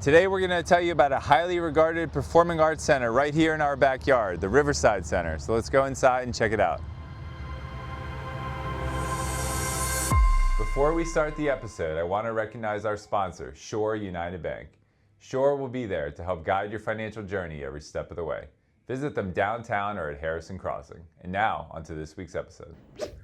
Today we're going to tell you about a highly regarded performing arts center right here in our backyard, the Riverside Center. So let's go inside and check it out. Before we start the episode, I want to recognize our sponsor, Shore United Bank. Shore will be there to help guide your financial journey every step of the way. Visit them downtown or at Harrison Crossing. And now, onto this week's episode.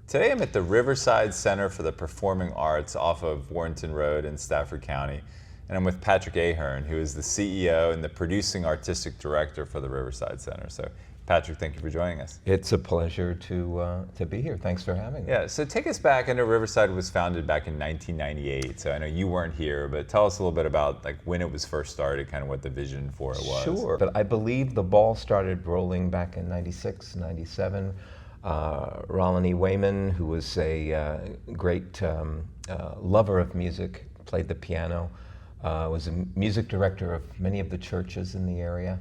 Today I'm at the Riverside Center for the Performing Arts off of Warrenton Road in Stafford County. And I'm with Patrick Ahern, who is the CEO and the producing artistic director for the Riverside Center. So, Patrick, thank you for joining us. It's a pleasure to be here. Thanks for having me. Yeah, so take us back. I know Riverside was founded back in 1998, so I know you weren't here, but tell us a little bit about when it was first started, kind of what the vision for it was. Sure, but I believe the ball started rolling back in 96, 97. Rolanie Wayman, who was a great lover of music, played the piano, was a music director of many of the churches in the area.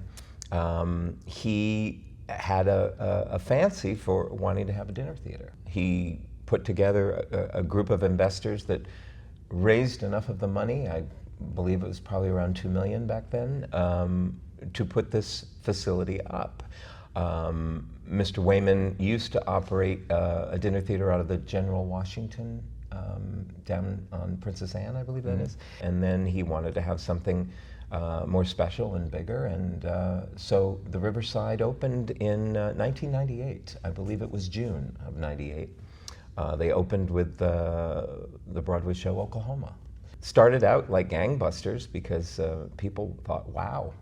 He had a fancy for wanting to have a dinner theater. He put together a group of investors that raised enough of the money, I believe it was probably around $2 million back then, to put this facility up. Mr. Wayman used to operate a dinner theater out of the General Washington down on Princess Anne, I believe that is. And then he wanted to have something more special and bigger, and so the Riverside opened in 1998. I believe it was June of '98. They opened with the Broadway show Oklahoma. Started out like gangbusters because people thought, wow,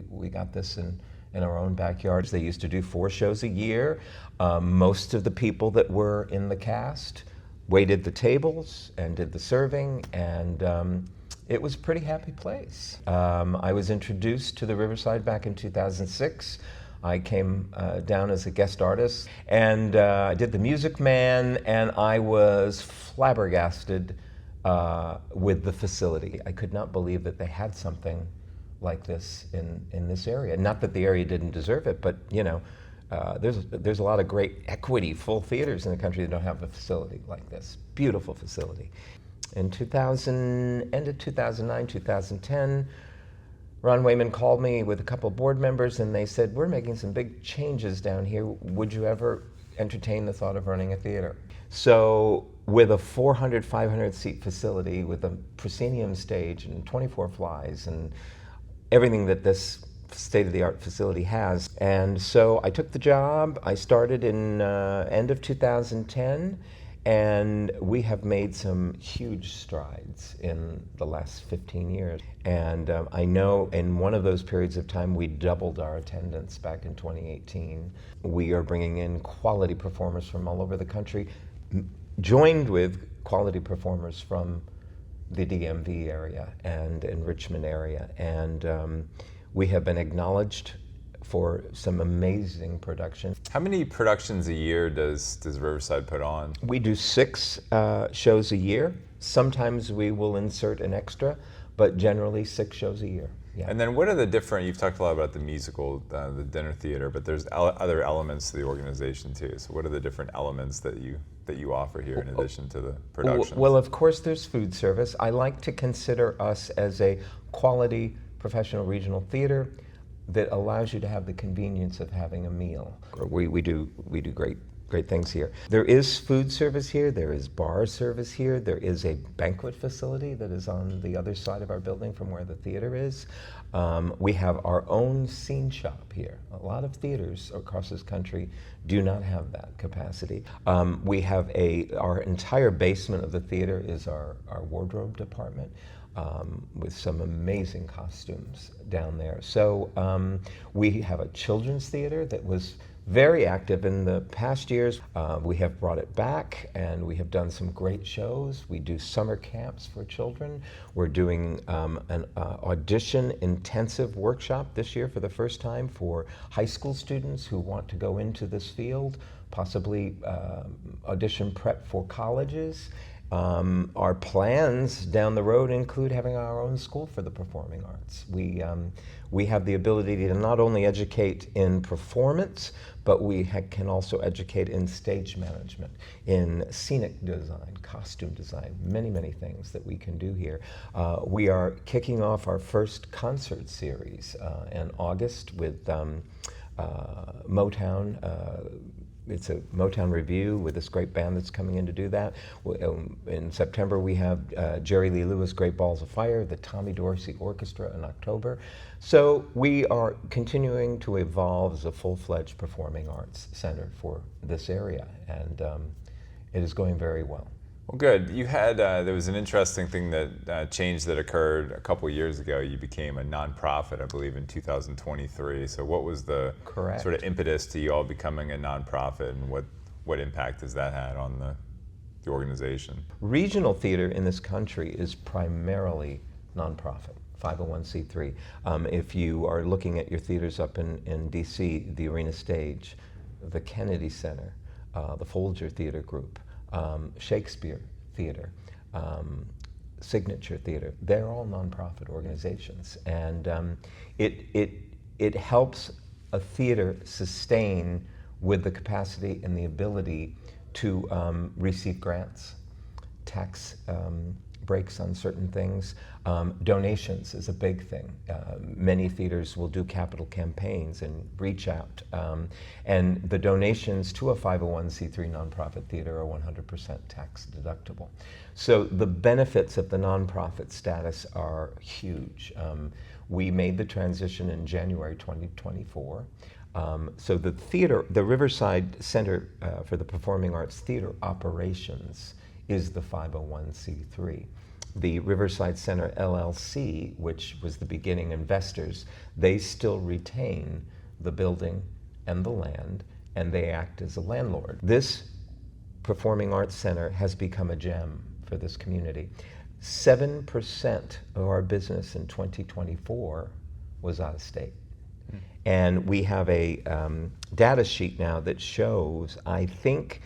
we got this in our own backyards. They used to do 4 shows a year. Most of the people that were in the cast waited the tables and did the serving, and it was a pretty happy place. I was introduced to the Riverside back in 2006. I came down as a guest artist, and I did the Music Man, and I was flabbergasted with the facility. I could not believe that they had something like this in this area. Not that the area didn't deserve it, but there's a lot of great equity full theaters in the country that don't have a facility like this. Beautiful facility. In end of 2009, 2010, Ron Wayman called me with a couple of board members, and they said, we're making some big changes down here. Would you ever entertain the thought of running a theater? So with a 400, 500 seat facility with a proscenium stage and 24 flies and everything that this state-of-the-art facility has. And so I took the job. I started in end of 2010, and we have made some huge strides in the last 15 years. And I know in one of those periods of time, we doubled our attendance back in 2018. We are bringing in quality performers from all over the country, joined with quality performers from the DMV area and in Richmond area. And we have been acknowledged for some amazing production. How many productions a year does Riverside put on? We do 6 shows a year. Sometimes we will insert an extra, but generally 6 shows a year. Yeah. And then what are the different, you've talked a lot about the musical, the dinner theater, but there's other elements to the organization too. So what are the different elements that you offer here in addition to the productions? Well, of course there's food service. I like to consider us as a quality professional regional theater that allows you to have the convenience of having a meal. We do great things here. There is food service here, there is bar service here, there is a banquet facility that is on the other side of our building from where the theater is. We have our own scene shop here. A lot of theaters across this country do not have that capacity. We have our entire basement of the theater is our wardrobe department. With some amazing costumes down there. So we have a children's theater that was very active in the past years. We have brought it back, and we have done some great shows. We do summer camps for children. We're doing an audition intensive workshop this year for the first time for high school students who want to go into this field, possibly audition prep for colleges. Our plans down the road include having our own school for the performing arts. We have the ability to not only educate in performance, but we can also educate in stage management, in scenic design, costume design, many, many things that we can do here. We are kicking off our first concert series in August with Motown. It's a Motown review with this great band that's coming in to do that. In September, we have Jerry Lee Lewis' Great Balls of Fire, the Tommy Dorsey Orchestra in October. So we are continuing to evolve as a full-fledged performing arts center for this area, and it is going very well. Well, good. You had, there was an interesting thing that change that occurred a couple years ago. You became a nonprofit, I believe, in 2023. So what was the sort of impetus to you all becoming a nonprofit, and what impact has that had on the organization? Regional theater in this country is primarily nonprofit, 501c3. If you are looking at your theaters up in DC, the Arena Stage, the Kennedy Center, the Folger Theater Group, Shakespeare Theater, Signature Theater, they're all nonprofit organizations, and it helps a theater sustain with the capacity and the ability to receive grants, tax breaks on certain things. Donations is a big thing. Many theaters will do capital campaigns and reach out. And the donations to a 501c3 nonprofit theater are 100% tax deductible. So the benefits of the nonprofit status are huge. We made the transition in January 2024. So the Riverside Center for the Performing Arts Theater Operations is the 501c3. The Riverside Center LLC, which was the beginning investors, they still retain the building and the land, and they act as a landlord. This Performing Arts Center has become a gem for this community. 7% of our business in 2024 was out of state. And we have a data sheet now that shows, I think,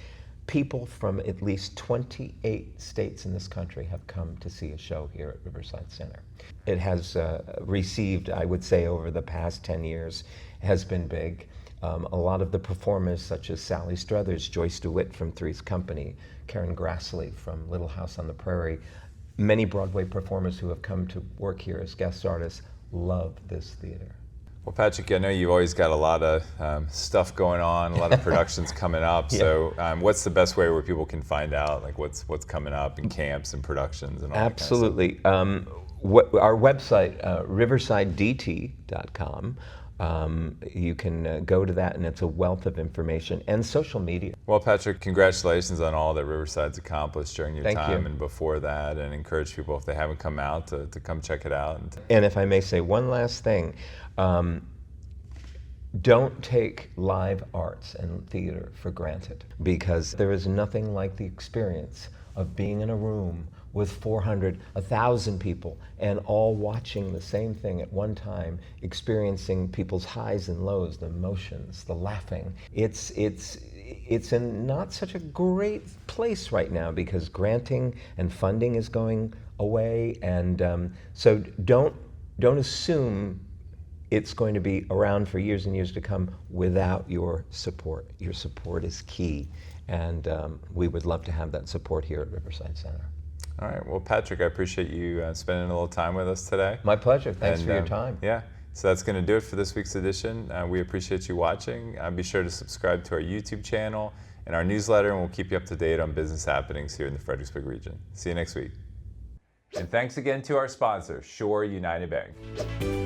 people from at least 28 states in this country have come to see a show here at Riverside Center. It has received, I would say, over the past 10 years, has been big. A lot of the performers, such as Sally Struthers, Joyce DeWitt from Three's Company, Karen Grassley from Little House on the Prairie, many Broadway performers who have come to work here as guest artists love this theater. Well, Patrick, I know you've always got a lot of stuff going on, a lot of productions coming up. Yeah. So what's the best way where people can find out, like what's coming up in camps and productions and all Absolutely. That kind of stuff? Our website, riversidedt.com. You can go to that, and it's a wealth of information, and social media. Well, Patrick, congratulations on all that Riverside's accomplished during your time and before that, and encourage people, if they haven't come out, to come check it out. And if I may say one last thing, don't take live arts and theater for granted, because there is nothing like the experience of being in a room with 400, 1,000 people, and all watching the same thing at one time, experiencing people's highs and lows, the emotions, the laughing. It's in not such a great place right now, because granting and funding is going away, and so don't assume it's going to be around for years and years to come without your support. Your support is key, and we would love to have that support here at Riverside Center. All right. Well, Patrick, I appreciate you spending a little time with us today. My pleasure. Thanks for your time. Yeah. So that's going to do it for this week's edition. We appreciate you watching. Be sure to subscribe to our YouTube channel and our newsletter, and we'll keep you up to date on business happenings here in the Fredericksburg region. See you next week. And thanks again to our sponsor, Shore United Bank.